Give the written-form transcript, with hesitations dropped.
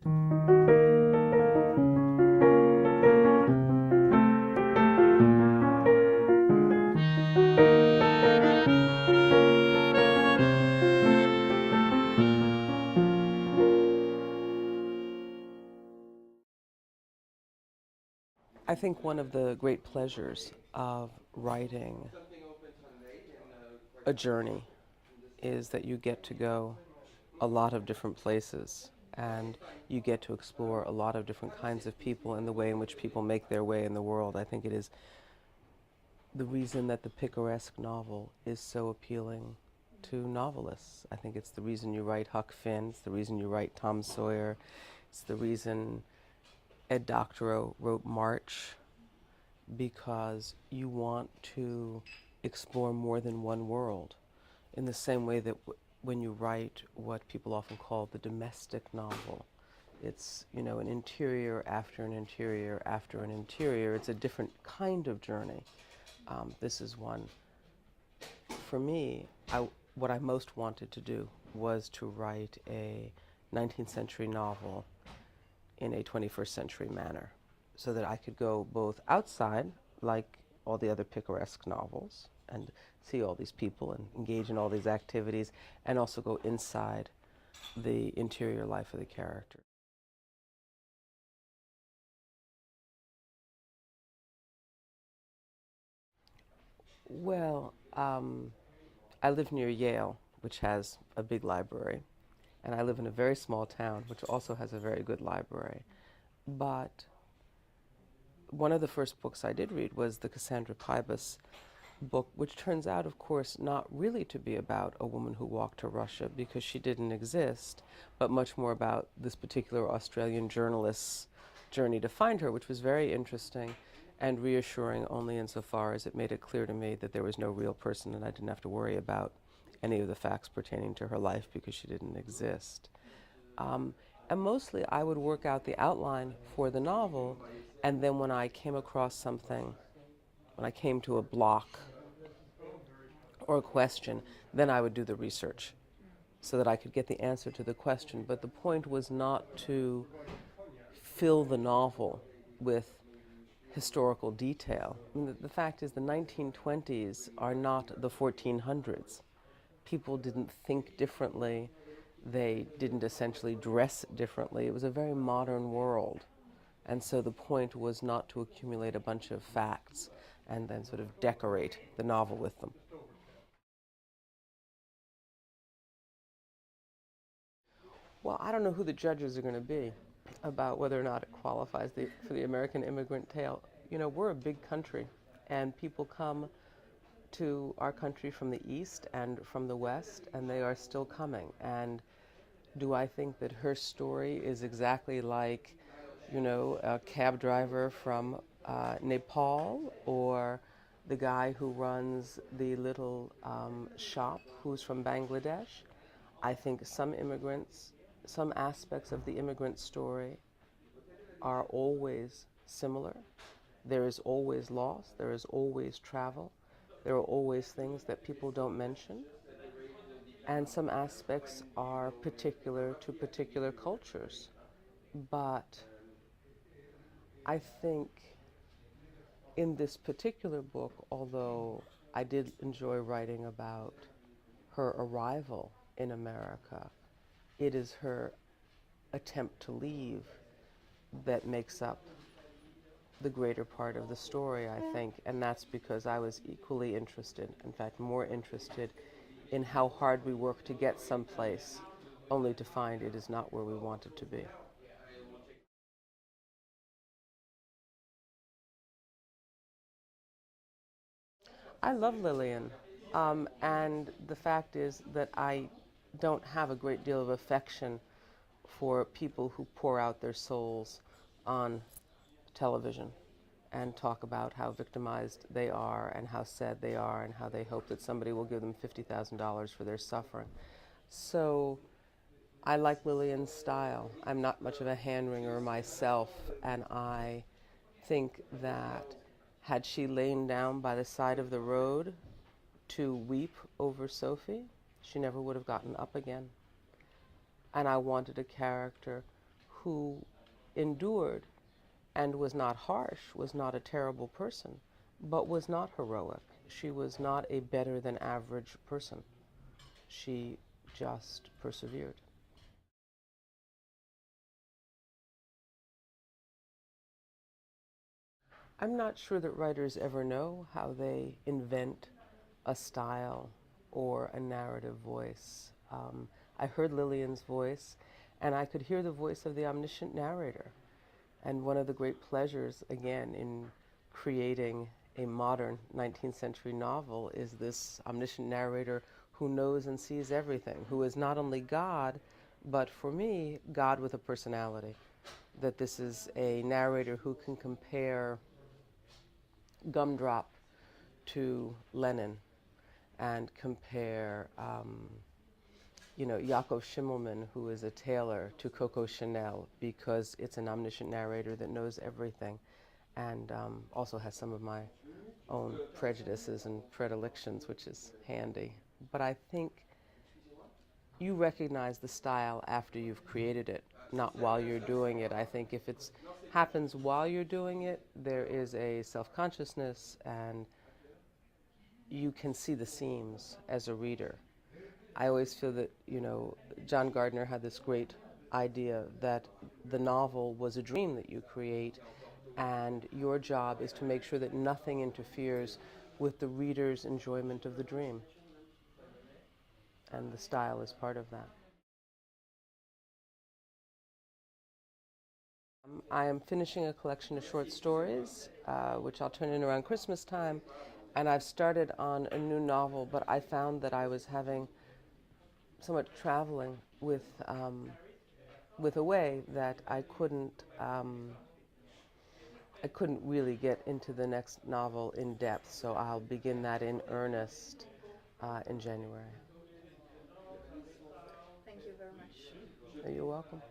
I think one of the great pleasures of writing a journey is that you get to go a lot of different places and you get to explore a lot of different kinds of people and the way in which people make their way in the world. I think it is the reason that the picaresque novel is so appealing to novelists. I think it's the reason you write Huck Finn, it's the reason you write Tom Sawyer, it's the reason Ed Doctorow wrote March, because you want to explore more than one world in the same way that when you write what people often call the domestic novel, it's, you know, an interior after an interior after an interior. It's a different kind of journey. This is one. For me, what I most wanted to do was to write a 19th century novel in a 21st century manner, so that I could go both outside, like all the other picaresque novels, and see all these people and engage in all these activities, and also go inside the interior life of the character. Well, I live near Yale, which has a big library, and I live in a very small town, which also has a very good library. But one of the first books I did read was the Cassandra Pybus book, which turns out, of course, not really to be about a woman who walked to Russia because she didn't exist, but much more about this particular Australian journalist's journey to find her, which was very interesting and reassuring only insofar as it made it clear to me that there was no real person and I didn't have to worry about any of the facts pertaining to her life because she didn't exist. And mostly I would work out the outline for the novel, and then when I came across something, when I came to a block or a question, then I would do the research so that I could get the answer to the question. But the point was not to fill the novel with historical detail. I mean, the fact is the 1920s are not the 1400s. People didn't think differently. They didn't essentially dress differently. It was a very modern world. And so the point was not to accumulate a bunch of facts and then sort of decorate the novel with them. Well, I don't know who the judges are going to be about whether or not it qualifies for the American immigrant tale. You know, we're a big country, and people come to our country from the East and from the West, and they are still coming. And do I think that her story is exactly like, you know, a cab driver from Nepal, or the guy who runs the little shop who's from Bangladesh? I think some immigrants, some aspects of the immigrant story are always similar. There is always loss, there is always travel, there are always things that people don't mention. And some aspects are particular to particular cultures. But I think in this particular book, although I did enjoy writing about her arrival in America, it is her attempt to leave that makes up the greater part of the story, I think, and that's because I was equally interested, in fact, more interested in how hard we work to get someplace, only to find it is not where we wanted to be. I love Lillian, and the fact is that I don't have a great deal of affection for people who pour out their souls on television and talk about how victimized they are and how sad they are and how they hope that somebody will give them $50,000 for their suffering. So I like Lillian's style. I'm not much of a hand-wringer myself, and I think that had she lain down by the side of the road to weep over Sophie, she never would have gotten up again. And I wanted a character who endured and was not harsh, was not a terrible person, but was not heroic. She was not a better than average person. She just persevered. I'm not sure that writers ever know how they invent a style or a narrative voice. I heard Lillian's voice, and I could hear the voice of the omniscient narrator. And one of the great pleasures, again, in creating a modern 19th century novel is this omniscient narrator who knows and sees everything, who is not only God, but for me, God with a personality. That this is a narrator who can compare Gumdrop to Lenin and compare, Yakov Schimmelman, who is a tailor, to Coco Chanel, because it's an omniscient narrator that knows everything and also has some of my own prejudices and predilections, which is handy. But I think you recognize the style after you've created it, not while you're doing it. I think if it happens while you're doing it, there is a self-consciousness and you can see the seams as a reader. I always feel that, John Gardner had this great idea that the novel was a dream that you create, and your job is to make sure that nothing interferes with the reader's enjoyment of the dream. And the style is part of that. I am finishing a collection of short stories, which I'll turn in around Christmas time, and I've started on a new novel, but I found that I was having so much traveling with away that I couldn't really get into the next novel in depth, so I'll begin that in earnest in January. Thank you very much. You're welcome.